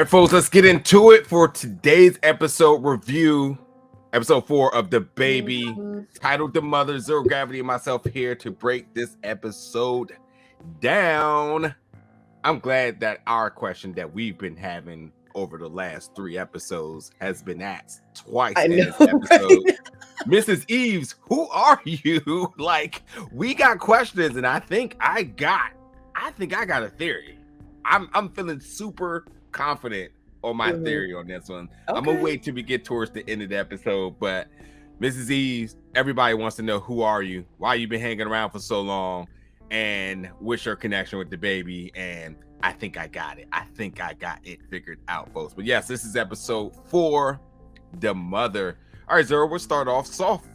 right, folks, let's get into it for today's episode review. Episode 4 of The Baby, titled The Mother. Zero Gravity and myself here to break this episode down. I'm glad that our question that we've been having over the last 3 episodes has been asked twice in this episode. Right? Mrs. Eves, who are you? Like, we got questions, and I think I got a theory. I'm feeling super confident on my theory on this one. Okay. I'm gonna wait till we get towards the end of the episode, but Mrs. Eves, everybody wants to know, who are you? Why you been hanging around for so long? And what's your connection with the baby? And I think I got it. I think I got it figured out, folks. But yes, this is episode 4, The Mother. All right, Zero, we'll start off soft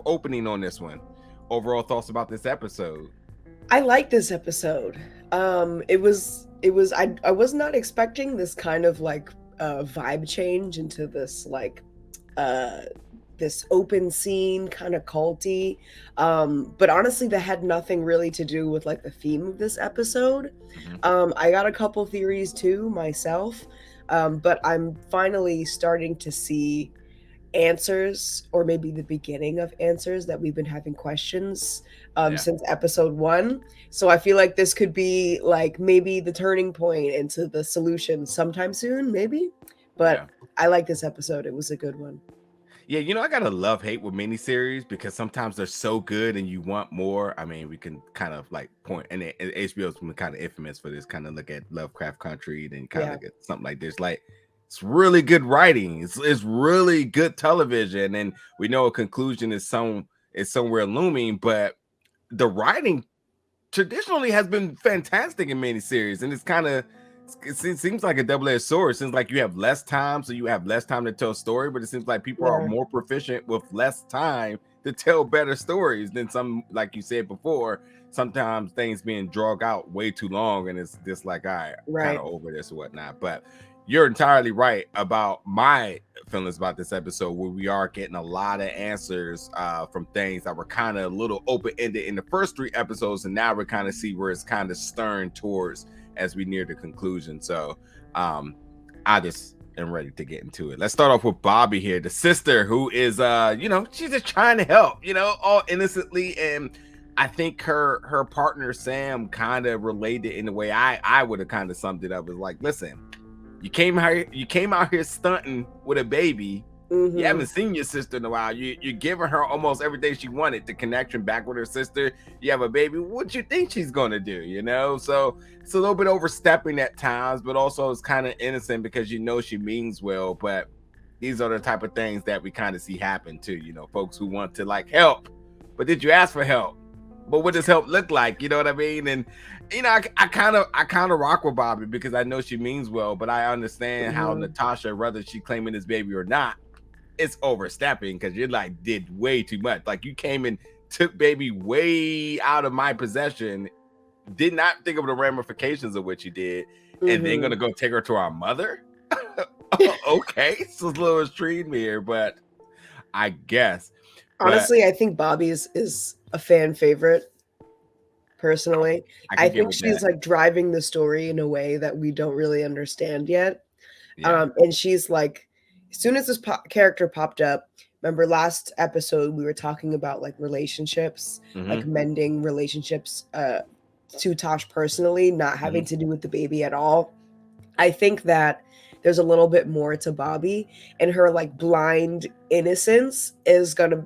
opening on this one. Overall thoughts about this episode? I like this episode. I was not expecting this kind of like vibe change into this like this open scene, kind of culty. But honestly, that had nothing really to do with like the theme of this episode. I got a couple theories too myself, but I'm finally starting to see answers, or maybe the beginning of answers that we've been having questions since episode 1. So I feel like this could be like maybe the turning point into the solution sometime soon, maybe. But I like this episode. It was a good one. Yeah, you know, I got a love-hate with miniseries because sometimes they're so good and you want more. I mean, we can kind of like point, and HBO's been kind of infamous for this, kind of look at Lovecraft Country, then kind of look at something like this. Like, it's really good writing. It's really good television, and we know a conclusion is somewhere looming, but the writing traditionally has been fantastic in miniseries, and it seems like a double-edged sword. It seems like you have less time, so you have less time to tell a story, but it seems like people are more proficient with less time to tell better stories than some, like you said before, sometimes things being dragged out way too long, and it's just like, all right, kind of over this or whatnot. But you're entirely right about my feelings about this episode, where we are getting a lot of answers from things that were kind of a little open-ended in the first 3 episodes, and now we kind of see where it's kind of stern towards as we near the conclusion. So I just am ready to get into it. Let's start off with Bobbi here, the sister who is she's just trying to help, all innocently, and I think her partner Sam kind of related in the way I would have kind of summed it up as like, listen, you came out here stunting with a baby. You haven't seen your sister in a while. You're giving her almost everything she wanted, the connection back with her sister. You have a baby. What you think she's gonna do? So it's a little bit overstepping at times, but also it's kind of innocent because she means well. But these are the type of things that we kind of see happen too. Folks who want to like help, but did you ask for help? But what does help look like? You know what I mean? And I kind of rock with Bobbi because I know she means well, but I understand how Natasha, whether she claiming this baby or not, it's overstepping because you're like did way too much. Like, you came and took baby way out of my possession, did not think of the ramifications of what you did, and then gonna go take her to our mother. Okay, so it's a little extreme here, but I guess honestly, I think Bobbi is a fan favorite. Personally, I think she's like driving the story in a way that we don't really understand yet. And she's like, as soon as this character popped up, remember last episode we were talking about like relationships, like mending relationships to Tosh personally, not having to do with the baby at all. I think that there's a little bit more to Bobbi, and her like blind innocence is gonna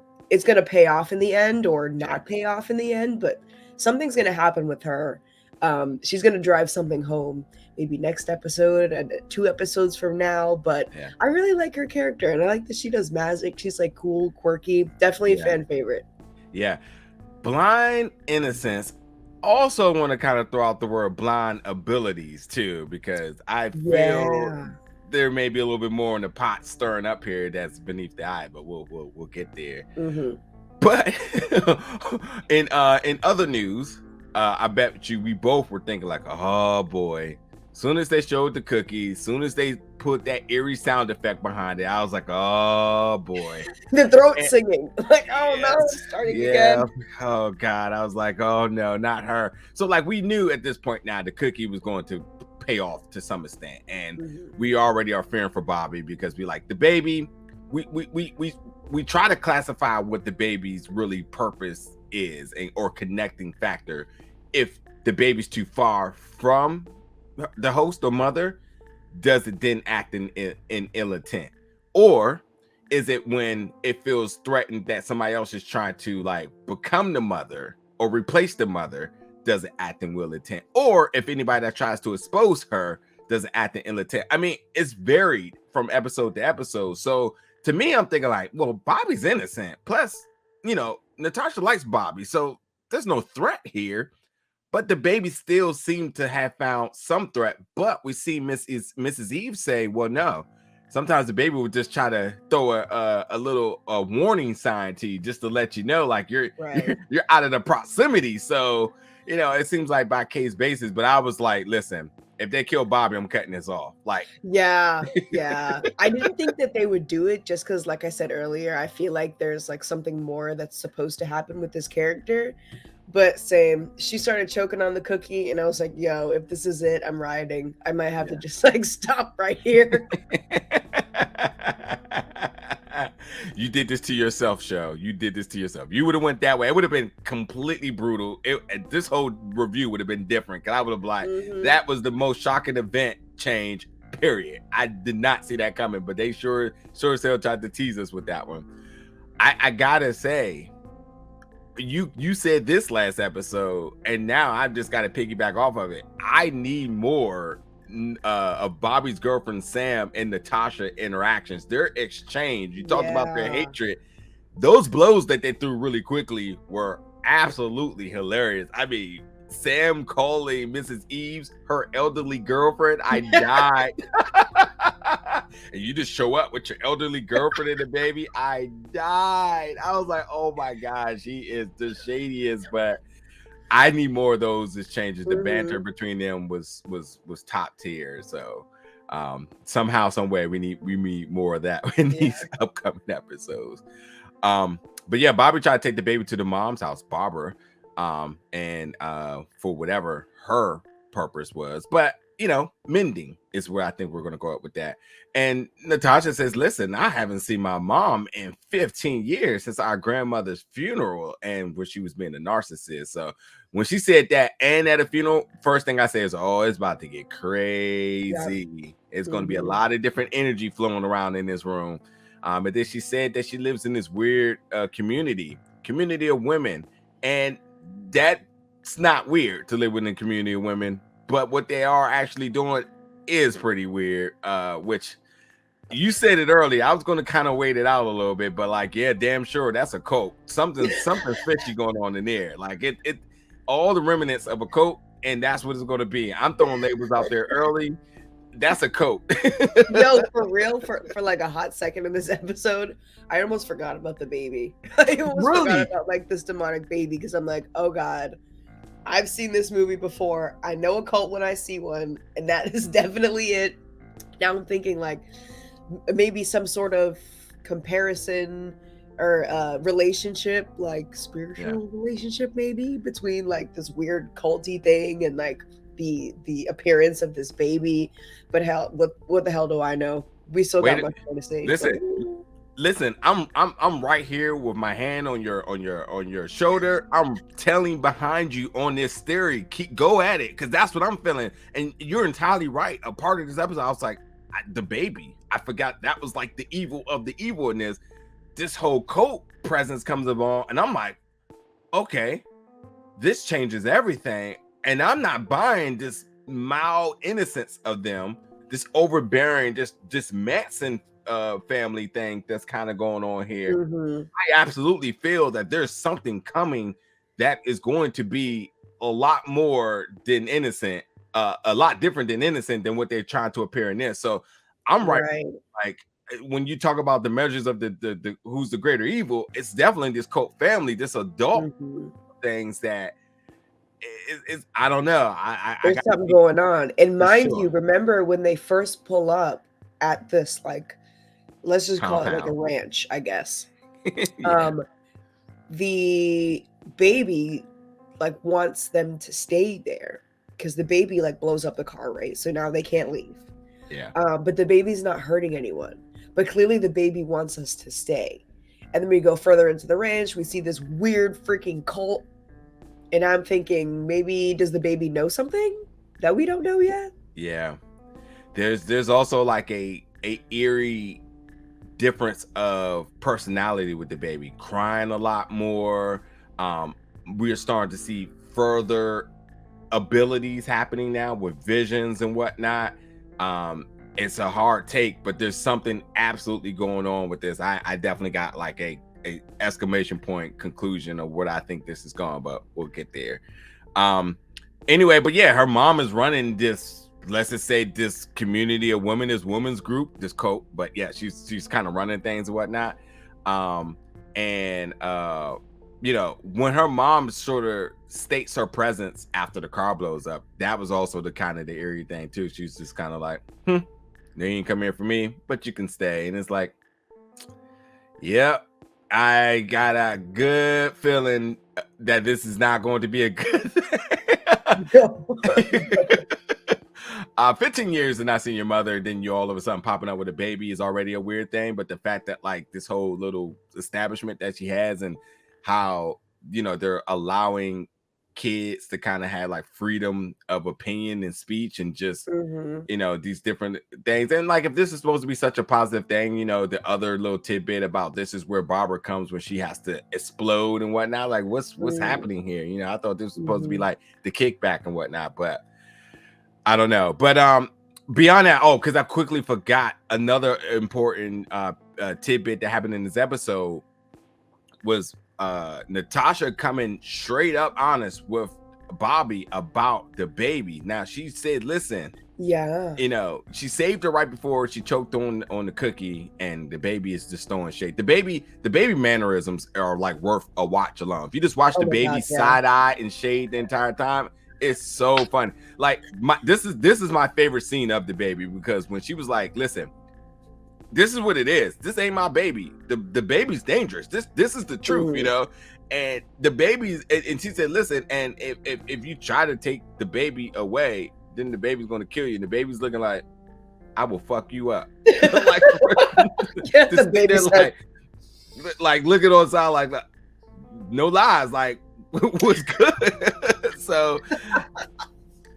pay off in the end, or not pay off in the end, but something's gonna happen with her. She's gonna drive something home, maybe next episode and 2 episodes from now. But I really like her character, and I like that she does magic. She's like cool, quirky, definitely a fan favorite. Yeah, blind innocence. Also want to kind of throw out the word blind abilities too, because I feel there may be a little bit more in the pot stirring up here that's beneath the eye, but we'll get there. But in other news, I bet you we both were thinking like, oh boy, soon as they showed the cookies, soon as they put that eerie sound effect behind it, I was like, oh boy. The throat singing. Like, oh no, starting again. Oh God. I was like, oh no, not her. So like we knew at this point now the cookie was going to pay off to some extent. And Mm-hmm. we already are fearing for Bobbi because we like the baby. We try to classify what the baby's really purpose is or connecting factor. If the baby's too far from the host or mother, does it then act in ill intent? Or is it when it feels threatened that somebody else is trying to like become the mother or replace the mother, does it act in ill intent? Or if anybody that tries to expose her, does it act in ill intent? I mean, it's varied from episode to episode. So to me, I'm thinking like, well, Bobbi's innocent. Plus, Natasha likes Bobbi. So there's no threat here. But the baby still seemed to have found some threat. But we see Mrs. Eve say, well, no. Sometimes the baby would just try to throw a little warning sign to you just to let you know, like you're out of the proximity. So, it seems like by case basis. But I was like, listen, if they kill Bobbi, I'm cutting this off. Like, yeah. I didn't think that they would do it just because, like I said earlier, I feel like there's like something more that's supposed to happen with this character. But same, she started choking on the cookie, and I was like, yo, if this is it, I'm riding. I might have to just like stop right here. You did this to yourself, show. You did this to yourself. You would have went that way. It would have been completely brutal. This whole review would have been different. Because I would have been like, that was the most shocking event change, period. I did not see that coming, but they sure as hell tried to tease us with that one. I gotta say, you said this last episode, and now I've just got to piggyback off of it. I need more of Bobbi's girlfriend Sam and Natasha interactions. Their exchange, you talked about their hatred. Those blows that they threw really quickly were absolutely hilarious. I mean, Sam calling Mrs. Eves her elderly girlfriend, I died. And you just show up with your elderly girlfriend and the baby, I died. I was like, oh my gosh, he is the shadiest. But I need more of those exchanges. The banter between them was top tier. So somehow, some way, we need more of that in these upcoming episodes. But yeah, Bobbi tried to take the baby to the mom's house, Barbara, and for whatever her purpose was. But mending is where I think we're going to go up with that. And Natasha says, listen, I haven't seen my mom in 15 years since our grandmother's funeral, and where she was being a narcissist. So when she said that and at a funeral, first thing I say is, oh, it's about to get crazy. Yep. It's going to be a lot of different energy flowing around in this room. And then she said that she lives in this weird community of women. And that's not weird to live within a community of women. But what they are actually doing is pretty weird, which you said it earlier. I was going to kind of wait it out a little bit, but like, yeah, damn sure that's a cult. Something fishy going on in there. Like it all the remnants of a cult, and that's what it's going to be. I'm throwing labels out there early. That's a cult. Yo, for real, for like a hot second in this episode, I almost forgot about the baby. I almost forgot about like this demonic baby because I'm like, oh God. I've seen this movie before. I know a cult when I see one, and that is definitely it. Now I'm thinking like maybe some sort of comparison or relationship, like spiritual relationship maybe between like this weird culty thing and like the appearance of this baby. But hell, what the hell do I know? We still got much more to say. Listen, I'm right here with my hand on your shoulder. I'm telling behind you on this theory. Go at it, because that's what I'm feeling. And you're entirely right. A part of this episode, I was like, the baby. I forgot that was like the evil of the evil in this. This whole cult presence comes along, and I'm like, okay, this changes everything. And I'm not buying this mild innocence of them, this overbearing, just Manson family thing that's kind of going on here. I absolutely feel that there's something coming that is going to be a lot more than innocent, a lot different than innocent than what they're trying to appear in this. So I'm right. Like when you talk about the measures of the who's the greater evil, it's definitely this cult family, this adult things that is I don't know. There's something going on. And mind you, remember when they first pull up at this, like, let's just call it like a ranch, I guess. The baby like wants them to stay there. because the baby like blows up the car, right? So now they can't leave. Yeah. But the baby's not hurting anyone. But clearly the baby wants us to stay. And then we go further into the ranch. We see this weird freaking cult. And I'm thinking, maybe does the baby know something that we don't know yet? Yeah. There's also like a eerie difference of personality with the baby, crying a lot more. We're starting to see further abilities happening now with visions and whatnot. It's a hard take, but there's something absolutely going on with this. I definitely got like a exclamation point conclusion of what I think this is going, but we'll get there. Anyway, but yeah, her mom is running this, let's just say, this community of women, this women's group, this cult. But yeah, she's kind of running things and whatnot. And you know, when her mom sort of states her presence after the car blows up, that was also the kind of the eerie thing too. She's just kind of like, you ain't come here for me, but you can stay. And it's like, yep, I got a good feeling that this is not going to be a good thing. 15 years and not seeing your mother, then you all of a sudden popping up with a baby is already a weird thing. But the fact that like this whole little establishment that she has and how, you know, they're allowing kids to kind of have like freedom of opinion and speech and just you know, these different things. And like, if this is supposed to be such a positive thing, you know, the other little tidbit about this is where Barbara comes when she has to explode and whatnot. Like, what's happening here? You know, I thought this was supposed to be like the kickback and whatnot, but I don't know. But beyond that, because I quickly forgot another important tidbit that happened in this episode was Natasha coming straight up honest with Bobbi about the baby. Now she said, listen, you know, she saved her right before she choked on the cookie, and the baby is just throwing shade. The baby mannerisms are like worth a watch alone. If you just watch the baby side eye and shade the entire time, it's so fun. Like this is my favorite scene of the baby, because when she was like, listen, this is what it is. This ain't my baby. The baby's dangerous. This is the truth, you know. And the baby's, and she said, listen, and if you try to take the baby away, then the baby's going to kill you. And the baby's looking like, I will fuck you up. Like, the baby's like looking on side, like no lies, like what's good. So,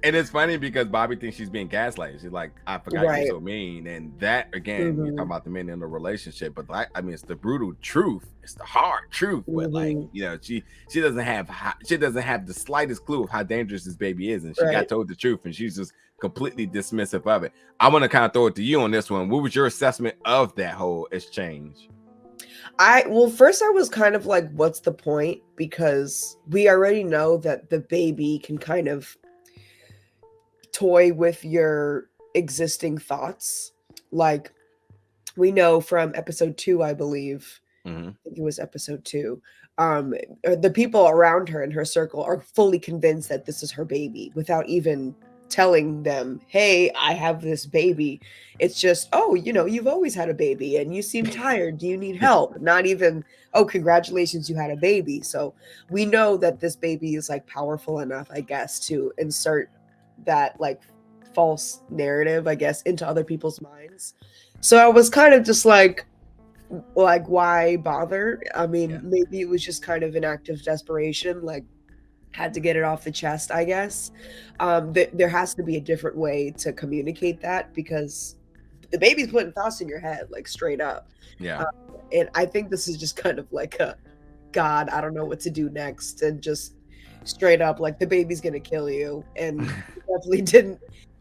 and it's funny because Bobbi thinks she's being gaslighted. She's like, I forgot you're so mean. And that, again, you're talking about the men in a relationship, but like, I mean, it's the brutal truth. It's the hard truth. But like, you know, she doesn't have the slightest clue of how dangerous this baby is. And she got told the truth, and she's just completely dismissive of it. I want to kind of throw it to you on this one. What was your assessment of that whole exchange? First I was kind of like, what's the point? Because we already know that the baby can kind of toy with your existing thoughts. Like, we know from episode 2, I believe, I think it was episode 2, the people around her in her circle are fully convinced that this is her baby without even telling them, hey, I have this baby. It's just, oh, you know, you've always had a baby and you seem tired. Do you need help? Not even, oh, congratulations, you had a baby. So we know that this baby is like powerful enough, I guess, to insert that like false narrative, I guess, into other people's minds. So I was kind of just like why bother? I mean, maybe it was just kind of an act of desperation, like had to get it off the chest, I guess. There has to be a different way to communicate that, because the baby's putting thoughts in your head, like straight up. And I think this is just kind of like a, God, I don't know what to do next, and just straight up like the baby's gonna kill you. And definitely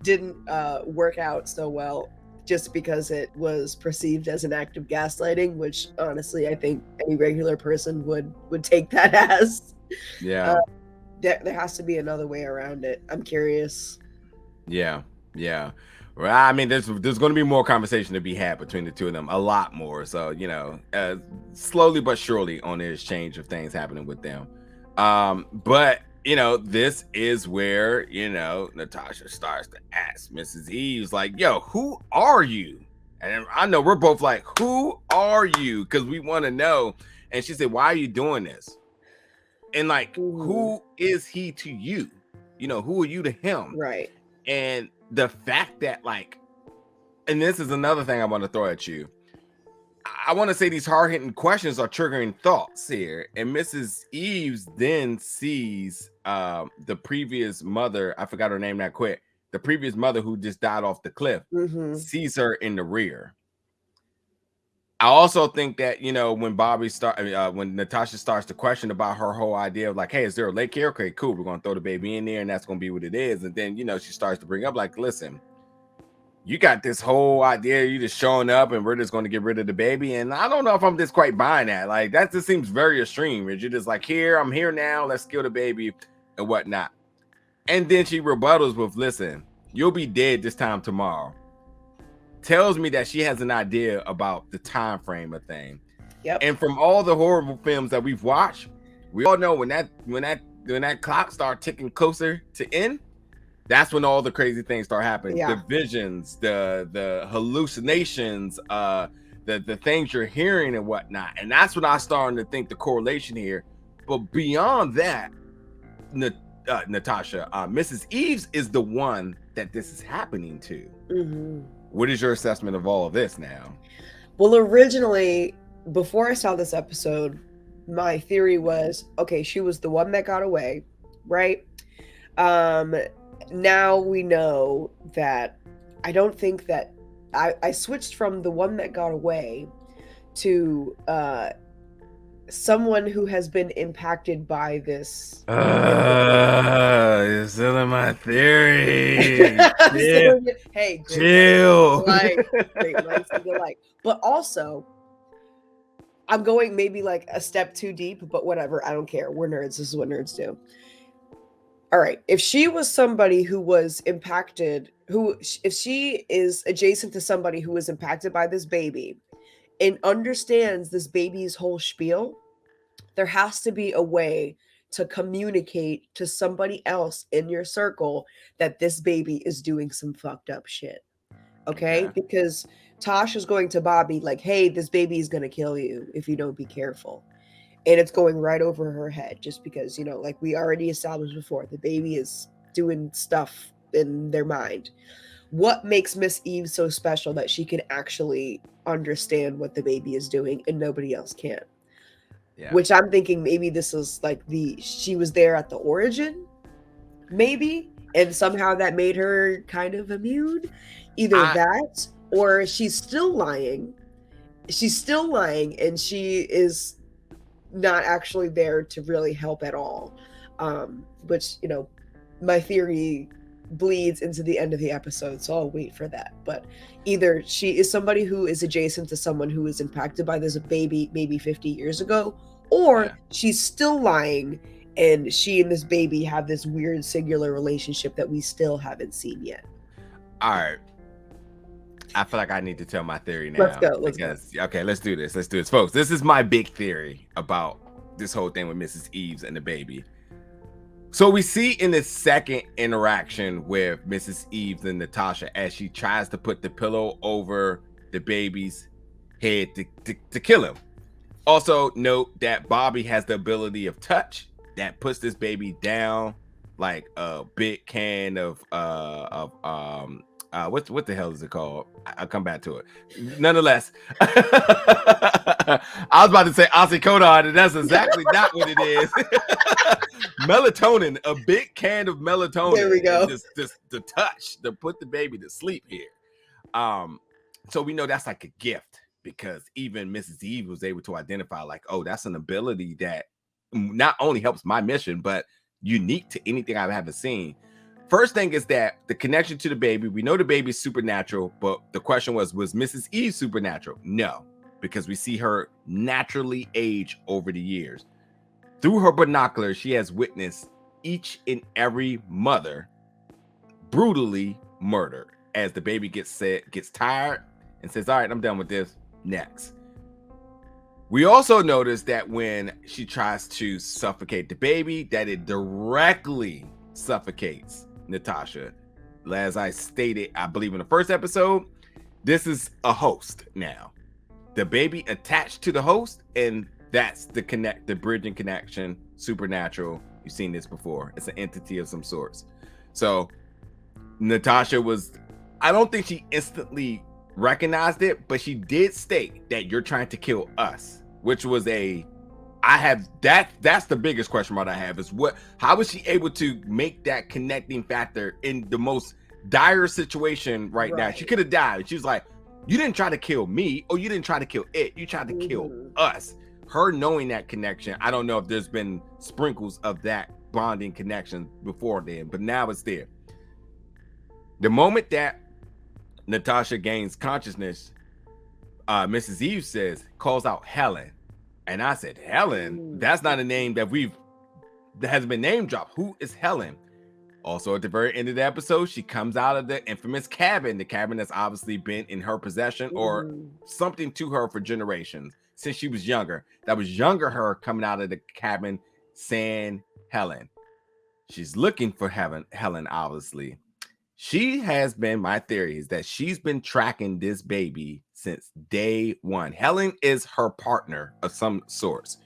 didn't work out so well, just because it was perceived as an act of gaslighting, which honestly I think any regular person would take that as. There has to be another way around it. I'm curious. Yeah. Well, I mean, there's going to be more conversation to be had between the two of them, a lot more. So, you know, slowly but surely on the exchange of things happening with them. But you know, this is where, you know, Natasha starts to ask Mrs. Eves, like, yo, who are you? And I know we're both like, who are you? Because we want to know. And she said, why are you doing this? And like, who is he to you? who are you to him? Right. And the fact that, like, and this is another thing I want to throw at you. I want to say these hard-hitting questions are triggering thoughts here. And Mrs. Eves then sees the previous mother, I forgot her name that quick, the previous mother who just died off the cliff, sees her in the rear. I also think that, when when Natasha starts to question about her whole idea of like, hey, is there a lake here? Okay, cool. We're going to throw the baby in there and that's going to be what it is. And then, she starts to bring up like, listen, you got this whole idea, you just showing up and we're just going to get rid of the baby. And I don't know if I'm just quite buying that. Like, that just seems very extreme. You're just like, I'm here now. Let's kill the baby and whatnot. And then she rebuttals with, listen, you'll be dead this time tomorrow. Tells me that she has an idea about the time frame of thing. Yep. And from all the horrible films that we've watched, we all know when that clock starts ticking closer to end, that's when all the crazy things start happening. Yeah. The visions, the hallucinations, the things you're hearing and whatnot. And that's when I started to think the correlation here. But beyond that, Natasha, Mrs. Eves is the one that this is happening to. What is your assessment of all of this now? Well, originally, before I saw this episode, my theory was, okay, she was the one that got away, right? Now we know that I don't think that I switched from the one that got away to someone who has been impacted by this. You're still in my theory. Hey, chill. Great minds think alike. But also, I'm going maybe like a step too deep, but whatever. I don't care. We're nerds. This is what nerds do. All right. If she was somebody who was impacted, if she is adjacent to somebody who was impacted by this baby and understands this baby's whole spiel, there has to be a way to communicate to somebody else in your circle that this baby is doing some fucked up shit. Okay? Because Tosh is going to Bobbi like, hey, this baby is going to kill you if you don't be careful. And it's going right over her head just because, like we already established before, the baby is doing stuff in their mind. What makes Miss Eve so special that she can actually understand what the baby is doing and nobody else can? Yeah. Which I'm thinking maybe this is like she was there at the origin, maybe, and somehow that made her kind of immune. Either that or she's still lying. She's still lying and she is not actually there to really help at all. Which, my theory bleeds into the end of the episode, so I'll wait for that. But either she is somebody who is adjacent to someone who was impacted by this baby maybe 50 years ago, or she's still lying and she and this baby have this weird singular relationship that we still haven't seen yet. All right. I feel like I need to tell my theory now. Let's go. Okay, let's do this. Folks, this is my big theory about this whole thing with Mrs. Eves and the baby. So we see in the second interaction with Mrs. Eves and Natasha as she tries to put the pillow over the baby's head to kill him. Also note that Bobbi has the ability of touch that puts this baby down like a big can of what the hell is it called? I'll come back to it. Nonetheless, I was about to say oxycodone, and that's exactly not what it is. Melatonin, a big can of melatonin. There we go. Just the touch to put the baby to sleep here. So we know that's like a gift because even Mrs. Eve was able to identify like, oh, that's an ability that not only helps my mission, but unique to anything I haven't seen. First thing is that the connection to the baby, we know the baby's supernatural, but the question was Mrs. Eve supernatural? No, because we see her naturally age over the years. Through her binoculars, she has witnessed each and every mother brutally murdered as the baby gets tired and says, all right, I'm done with this, next. We also notice that when she tries to suffocate the baby, that it directly suffocates Natasha. As I stated, I believe in the first episode, this is a host now. The baby attached to the host, and that's the bridging connection, supernatural You've seen this before. It's an entity of some sorts. So Natasha was, I don't think she instantly recognized it, but she did state that you're trying to kill us, which was I have that's the biggest question mark I have is how was she able to make that connecting factor in the most dire situation right now? She could have died. She was like, you didn't try to kill me, or you didn't try to kill it. You tried to kill us. Her knowing that connection, I don't know if there's been sprinkles of that bonding connection before then, but now it's there. The moment that Natasha gains consciousness, Mrs. Eve calls out Helen. And I said, Helen? That's not a name that has been name dropped. Who is Helen? Also, at the very end of the episode, she comes out of the infamous cabin, the cabin that's obviously been in her possession or something to her for generations since she was younger. That was younger her coming out of the cabin saying Helen. She's looking for Helen, obviously. She has been, my theory is that she's been tracking this baby since day one. Helen is her partner of some sorts.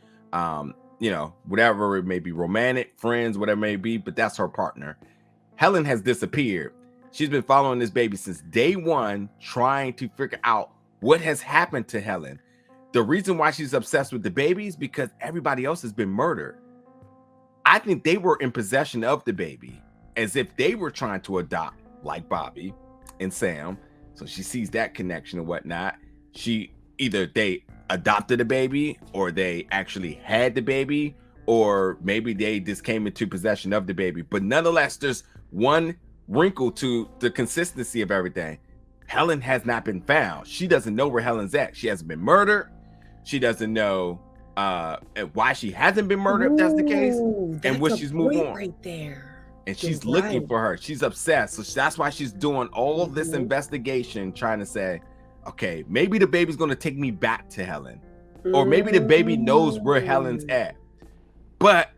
Whatever it may be, romantic, friends, whatever it may be, but that's her partner. Helen has disappeared. She's been following this baby since day one, trying to figure out what has happened to Helen. The reason why she's obsessed with the baby is because everybody else has been murdered. I think they were in possession of the baby as if they were trying to adopt, like Bobbi and Sam. So she sees that connection and whatnot. Either they adopted a baby, or they actually had the baby, or maybe they just came into possession of the baby. But nonetheless, there's one wrinkle to the consistency of everything. Helen has not been found. She doesn't know where Helen's at. She hasn't been murdered. She doesn't know why she hasn't been murdered, if that's the case, and what she's moving on right there. And she's looking for her. She's obsessed. So that's why she's doing all this investigation, trying to say, okay, maybe the baby's going to take me back to Helen, or maybe the baby knows where Helen's at. But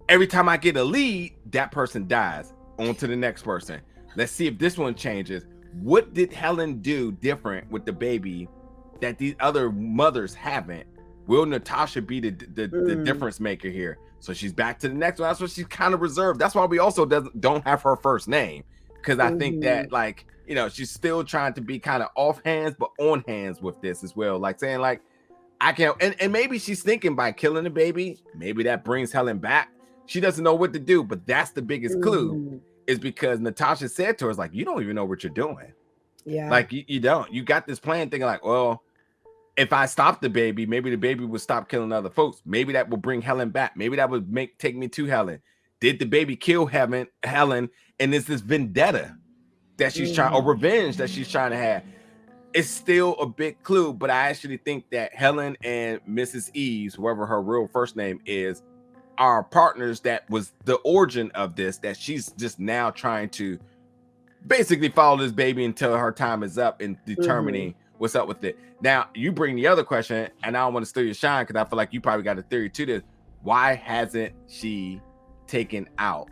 every time I get a lead, that person dies. On to the next person. Let's see if this one changes. What did Helen do different with the baby that these other mothers haven't? Will Natasha be the difference maker here? So she's back to the next one. That's why she's kind of reserved. That's why we also don't have her first name, because I think that, she's still trying to be kind of off hands but on hands with this as well, like saying like, I can't. And maybe she's thinking by killing the baby, maybe that brings Helen back. She doesn't know what to do, but that's the biggest clue, is because Natasha said to her, like, you don't even know what you're doing. Like you don't. You got this plan thinking like, well, if I stop the baby, maybe the baby would stop killing other folks. Maybe that will bring Helen back. Maybe that would take me to Helen. Did the baby kill Helen? And is this vendetta that she's trying, or revenge that she's trying to have? It's still a big clue, but I actually think that Helen and Mrs. Eves, whoever her real first name is, are partners. That was the origin of this, that she's just now trying to basically follow this baby until her time is up and determining what's up with it. Now, you bring the other question, and I don't want to steal your shine because I feel like you probably got a theory to this. Why hasn't she taken out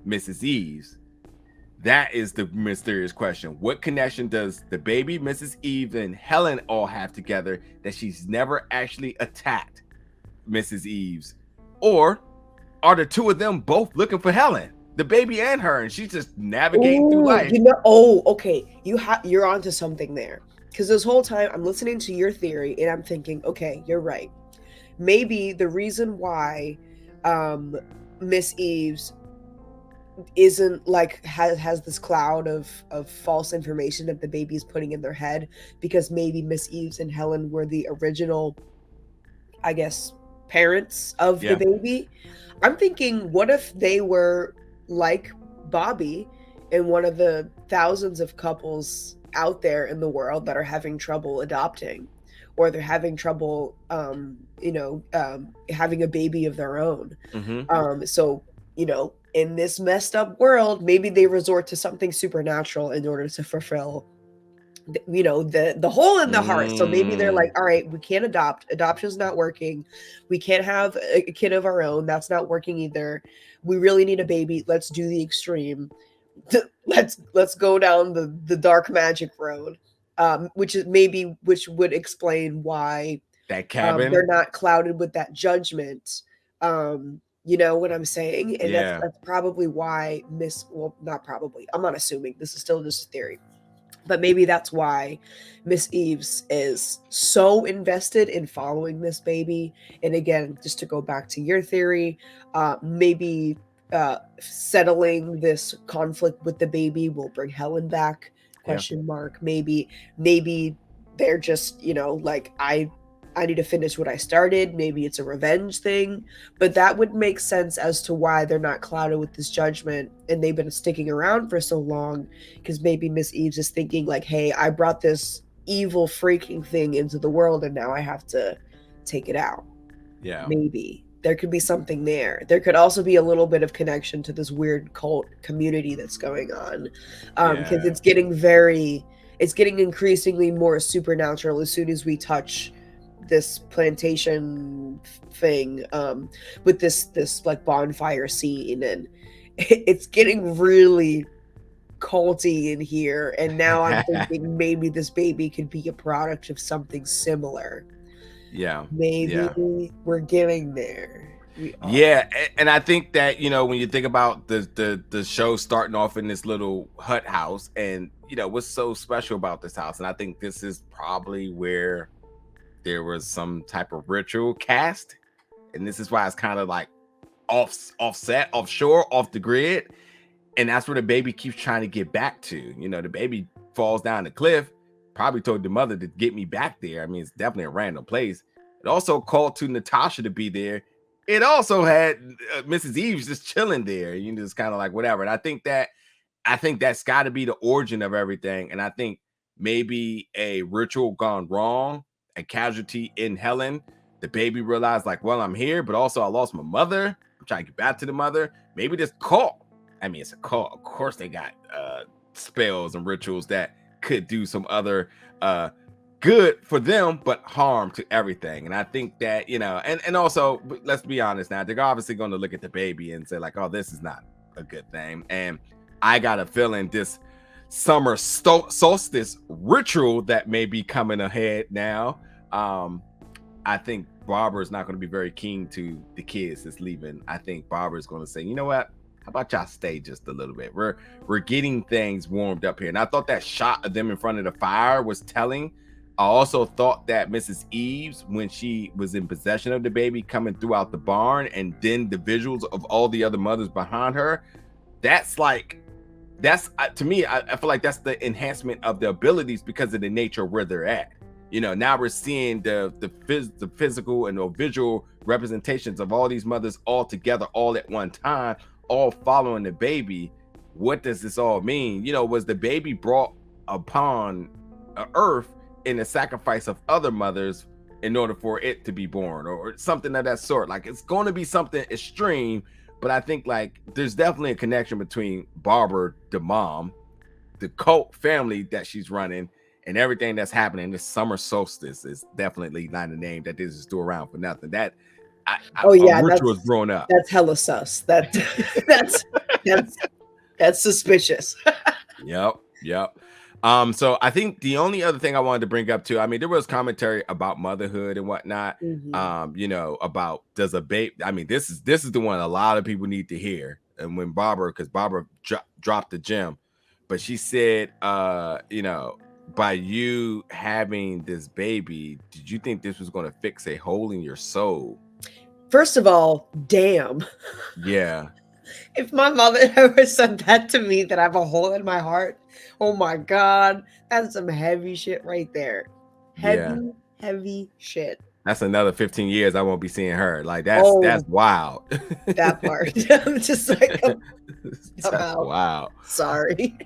Mrs. Eves? That is the mysterious question. What connection does the baby, Mrs. Eve, and Helen all have together that she's never actually attacked Mrs. Eves? Or are the two of them both looking for Helen, the baby and her, and she's just navigating through life? Okay. You're onto something there. Because this whole time I'm listening to your theory and I'm thinking, okay, you're right. Maybe the reason why Miss Eves isn't like has this cloud of false information that the baby is putting in their head, because maybe Miss Eves and Helen were the original, I guess, parents of the baby. I'm thinking, what if they were like Bobbi and one of the thousands of couples out there in the world that are having trouble adopting, or they're having trouble having a baby of their own. So in this messed up world, maybe they resort to something supernatural in order to fulfill the hole in the heart. So maybe they're like, all right, we can't adopt, adoption's not working, we can't have a kid of our own, that's not working either, we really need a baby, let's do the extreme, let's go down the dark magic road, which would explain why that cabin, they're not clouded with that judgment, You know what I'm saying? And that's Yeah. probably why not probably, I'm not assuming, this is still just a theory, but maybe that's why Miss Eves is so invested in following this baby. And again, just to go back to your theory, maybe settling this conflict with the baby will bring Helen back, Yeah. question mark. Maybe they're just, like, I need to finish what I started. Maybe it's a revenge thing, but that would make sense as to why they're not clouded with this judgment and they've been sticking around for so long, because maybe Miss Eves is thinking like, hey, I brought this evil freaking thing into the world and now I have to take it out. Yeah. Maybe there could be something there. There could also be a little bit of connection to this weird cult community that's going on, because Yeah. it's getting increasingly more supernatural as soon as we touch this plantation thing, with this like bonfire scene, and it's getting really culty in here. And now I'm thinking maybe this baby could be a product of something similar. Yeah. Maybe Yeah. we're getting there. We are. Yeah, and I think that, when you think about the show starting off in this little hut house, and what's so special about this house, and I think this is probably where there was some type of ritual cast, and this is why it's kind of like offset, offshore, off the grid, and that's where the baby keeps trying to get back to. The baby falls down the cliff, probably told the mother to get me back there. I mean, it's definitely a random place. It also called to Natasha to be there. It also had Mrs. Eves just chilling there. Just kind of like whatever. And I think that's got to be the origin of everything. And I think maybe a ritual gone wrong, a casualty in Helen. The baby realized, like, well, I'm here, but also I lost my mother. I'm trying to get back to the mother. Maybe this cult. I mean, it's a cult. Of course, they got spells and rituals that could do some other good for them, but harm to everything. And I think that, and also, let's be honest now, they're obviously going to look at the baby and say, like, oh, this is not a good thing. And I got a feeling this summer solstice ritual that may be coming ahead now. I think Barbara's not going to be very keen to the kids that's leaving. I think Barbara's going to say, you know what? How about y'all stay just a little bit? We're getting things warmed up here. And I thought that shot of them in front of the fire was telling. I also thought that Mrs. Eves, when she was in possession of the baby, coming throughout the barn, and then the visuals of all the other mothers behind her, that's to me, I feel like that's the enhancement of the abilities because of the nature of where they're at. Now we're seeing the physical and the visual representations of all these mothers all together, all at one time, all following the baby. What does this all mean? Was the baby brought upon earth in the sacrifice of other mothers in order for it to be born, or something of that sort? Like, it's going to be something extreme, but I think, like, there's definitely a connection between Barbara, the mom, the cult family that she's running, and everything that's happening. This summer solstice is definitely not a name that they just do around for nothing. That Oh yeah, rituals growing up. that's hella sus. That's that's suspicious. Yep. So I think the only other thing I wanted to bring up too, I mean, there was commentary about motherhood and whatnot. About does a baby, I mean, this is the one a lot of people need to hear. And when because Barbara dropped the gem, but she said, by you having this baby, did you think this was going to fix a hole in your soul? First of all, damn. Yeah. If my mother ever said that to me, that I have a hole in my heart, oh my God, that's some heavy shit right there. Heavy shit. That's another 15 years I won't be seeing her. Like, that's wild. That part. I'm just like, that's wild. Sorry.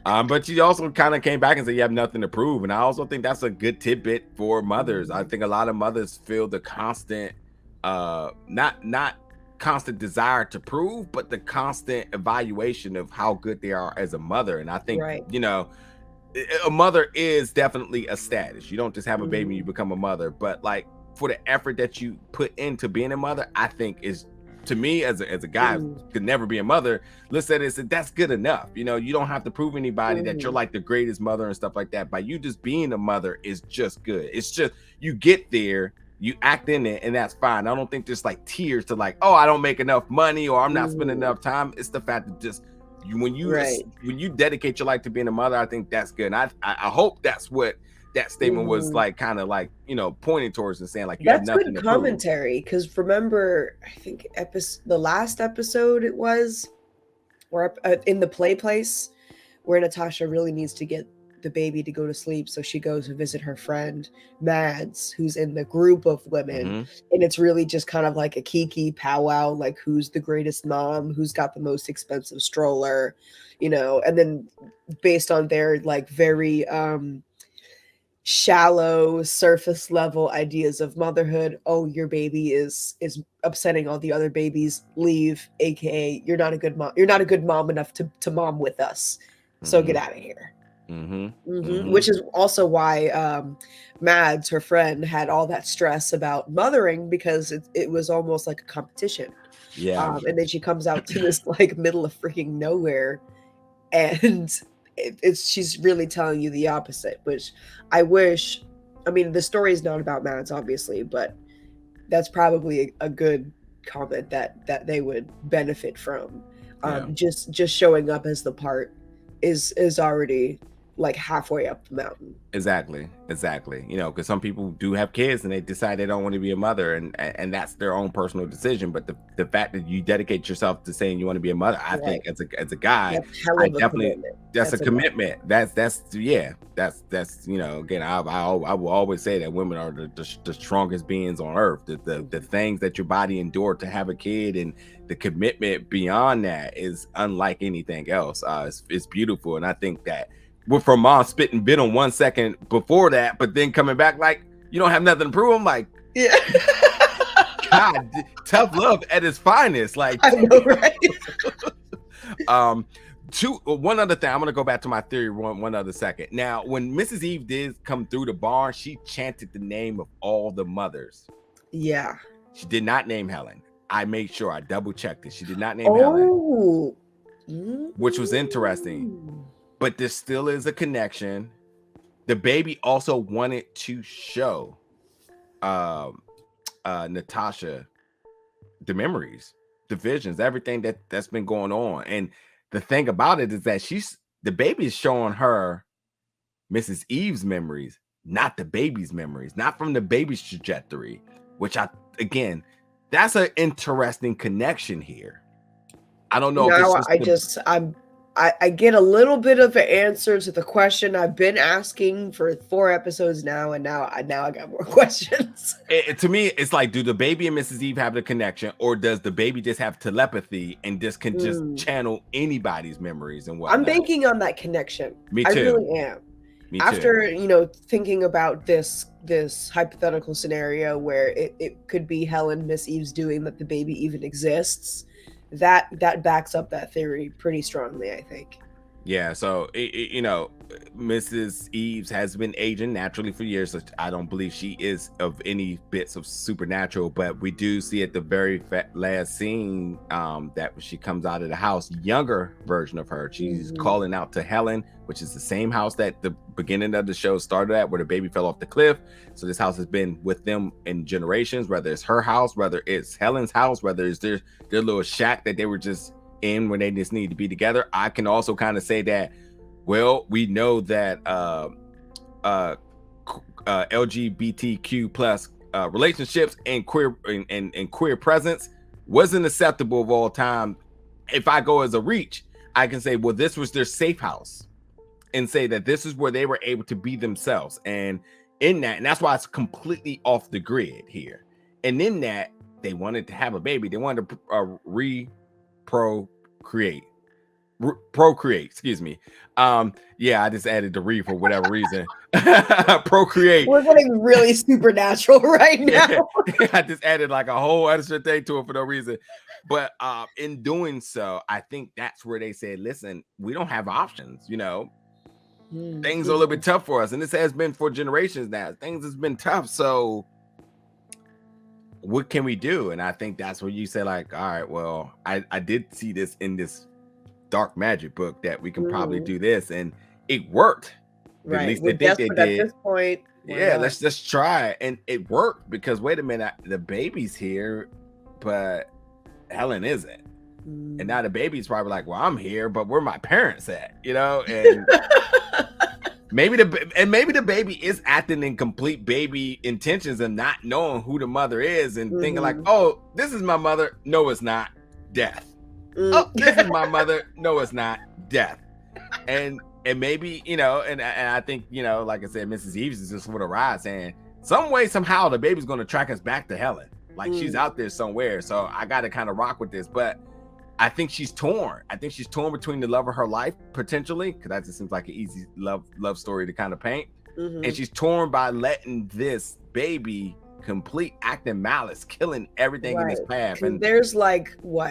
But she also kind of came back and said you have nothing to prove. And I also think that's a good tidbit for mothers. I think a lot of mothers feel the constant, not constant desire to prove, but the constant evaluation of how good they are as a mother. And I think, a mother is definitely a status. You don't just have a baby and you become a mother, but like, for the effort that you put into being a mother, I think is, to me, as a guy who could never be a mother, let's say this, that's good enough. You don't have to prove anybody that you're like the greatest mother and stuff like that. By you just being a mother is just good. It's just, you get there You act in it, and that's fine. I don't think there's like tears to like, oh, I don't make enough money, or I'm not spending enough time. It's the fact that just when you dedicate your life to being a mother, I think that's good. And I hope that's what that statement was like, kind of like, you know, pointing towards and saying like, you have nothing good to prove. commentary, because remember, I think the last episode it was, or in the play place, where Natasha really needs to get the baby to go to sleep, so she goes to visit her friend Mads, who's in the group of women, and it's really just kind of like a kiki powwow, like who's the greatest mom, who's got the most expensive stroller, you know, and then based on their like very shallow surface level ideas of motherhood, oh, your baby is upsetting all the other babies, leave, aka you're not a good mom enough to mom with us, so get out of here. Which is also why Mads, her friend, had all that stress about mothering, because it was almost like a competition. And then she comes out to this like middle of freaking nowhere, and she's really telling you the opposite, which I wish. I mean, the story is not about Mads, obviously, but that's probably a good comment that they would benefit from. Just showing up as the part is already like halfway up the mountain. Exactly. You know, because some people do have kids and they decide they don't want to be a mother, and that's their own personal decision. But the fact that you dedicate yourself to saying you want to be a mother, I think as a guy, I definitely that's a commitment. That's you know, again, I will always say that women are the strongest beings on earth. The things that your body endured to have a kid, and the commitment beyond that is unlike anything else. It's beautiful, and I think that. From mom spitting bit on 1 second before that, but then coming back like, you don't have nothing to prove. I'm like, yeah. God, tough love at its finest. Like, I know, right? One other thing, I'm gonna go back to my theory one other second. Now, when Mrs. Eve did come through the barn, she chanted the name of all the mothers. Yeah. She did not name Helen. I made sure I double checked it. She did not name Helen, which was interesting. But there still is a connection. The baby also wanted to show Natasha the memories, the visions, everything that's been going on. And the thing about it is that the baby is showing her Mrs. Eve's memories, not the baby's memories, not from the baby's trajectory, which that's an interesting connection here. I don't know. Now I get a little bit of an answer to the question I've been asking for 4 episodes now, and now I got more questions. To me, it's like, do the baby and Mrs. Eve have the connection, or does the baby just have telepathy and just can just channel anybody's memories and whatnot? I'm banking on that connection. Me too. I really am. After you know, thinking about this hypothetical scenario where it could be Helen, Miss Eve's doing that the baby even exists. That backs up that theory pretty strongly, I think. Yeah, so you know, Mrs. Eves has been aging naturally for years. So I don't believe she is of any bits of supernatural, but we do see at the very last scene that she comes out of the house, younger version of her. She's calling out to Helen, which is the same house that the beginning of the show started at, where the baby fell off the cliff. So this house has been with them in generations, whether it's her house, whether it's Helen's house, whether it's their little shack that they were just in when they just need to be together. I can also kind of say that, well, we know that LGBTQ plus relationships and queer and queer presence wasn't acceptable of all time. If I go as a reach, I can say, well, this was their safe house, and say that this is where they were able to be themselves. And in that, and that's why it's completely off the grid here. And in that, they wanted to have a baby. They wanted to procreate, excuse me. Yeah, I just added the re for whatever reason. Procreate. We're getting really supernatural right now. I just added like a whole extra thing to it for no reason. But in doing so, I think that's where they said, listen, we don't have options, you know. Things are a little bit tough for us, and this has been for generations now. Things has been tough, so what can we do? And I think that's where you say, like, all right, well, I did see this in this dark magic book that we can probably do this, and it worked. Right. At least they think they did. At this point, Yeah, let's try it. And it worked because wait a minute, the baby's here, but Helen isn't. And now the baby's probably like, well, I'm here, but where my parents at? And maybe the baby is acting in complete baby intentions and not knowing who the mother is and thinking like, oh, this is my mother. No, it's not. Death. Oh, this is my mother. No, it's not. Death. And maybe, and I think, like I said, Mrs. Eves is just for the ride saying some way, somehow the baby's going to track us back to Helen. Like she's out there somewhere. So I got to kind of rock with this. But I think she's torn. I think she's torn between the love of her life, potentially, because that just seems like an easy love story to kind of paint. And she's torn by letting this baby complete acting malice, killing everything in his path. And there's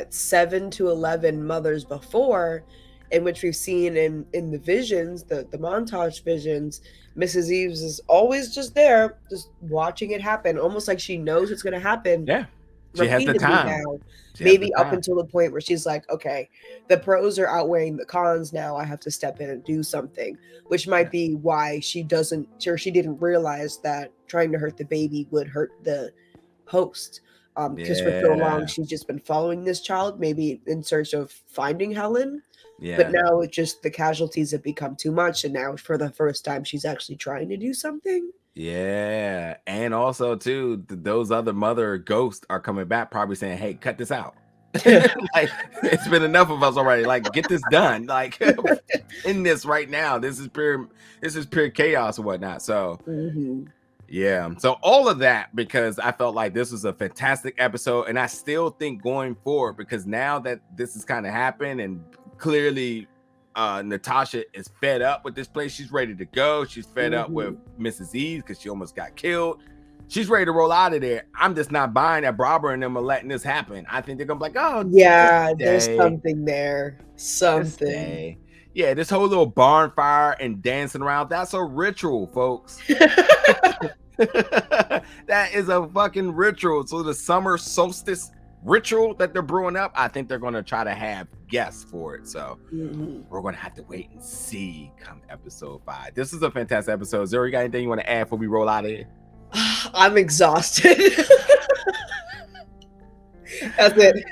7 to 11 mothers before, in which we've seen in the visions, the montage visions, Mrs. Eves is always just there, just watching it happen, almost like she knows it's going to happen. Yeah. She has the time. Now. Maybe up until the point where she's like, okay, the pros are outweighing the cons now. I have to step in and do something, which might be why she didn't realize that trying to hurt the baby would hurt the host. Because for so long, she's just been following this child, maybe in search of finding Helen. Yeah. But now it's just the casualties have become too much. And now for the first time, she's actually trying to do something. Yeah. And also too, those other mother ghosts are coming back probably saying, hey, cut this out. Like it's been enough of us already. Like get this done. Like in this right now. This is pure chaos and whatnot. So yeah. So all of that because I felt like this was a fantastic episode. And I still think going forward, because now that this has kind of happened and clearly Natasha is fed up with this place. She's ready to go. She's fed up with Mrs. Eves because she almost got killed. She's ready to roll out of there. I'm just not buying that Bobbi and them are letting this happen. I think they're gonna be like, oh yeah, there's something there. Something. Yeah, this whole little barn fire and dancing around, that's a ritual, folks. That is a fucking ritual. So the summer solstice ritual that they're brewing up, I think they're going to try to have guests for it. So we're going to have to wait and see come episode 5. This is a fantastic episode. Zero, you got anything you want to add before we roll out of here? I'm exhausted. That's it.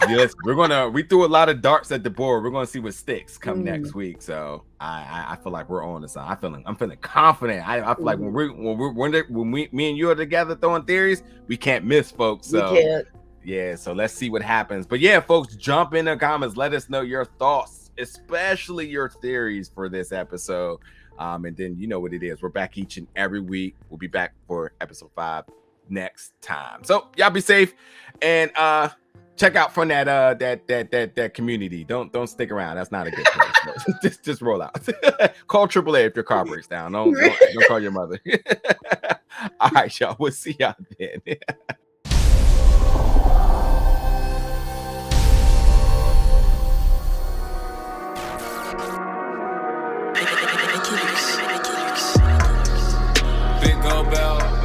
Yes, we threw a lot of darts at the board. We're gonna see what sticks come next week. So I feel like we're on this. I'm feeling confident. I feel like when me and you are together throwing theories, we can't miss, folks. So we can't. Yeah, so let's see what happens. But yeah, folks, jump in the comments. Let us know your thoughts, especially your theories for this episode. And then you know what it is. We're back each and every week. We'll be back for episode 5 next time. So y'all be safe and check out from that community. Don't stick around. That's not a good place. just roll out. Call AAA if your car breaks down. Don't call your mother. All right, y'all. We'll see y'all then. Big old bell.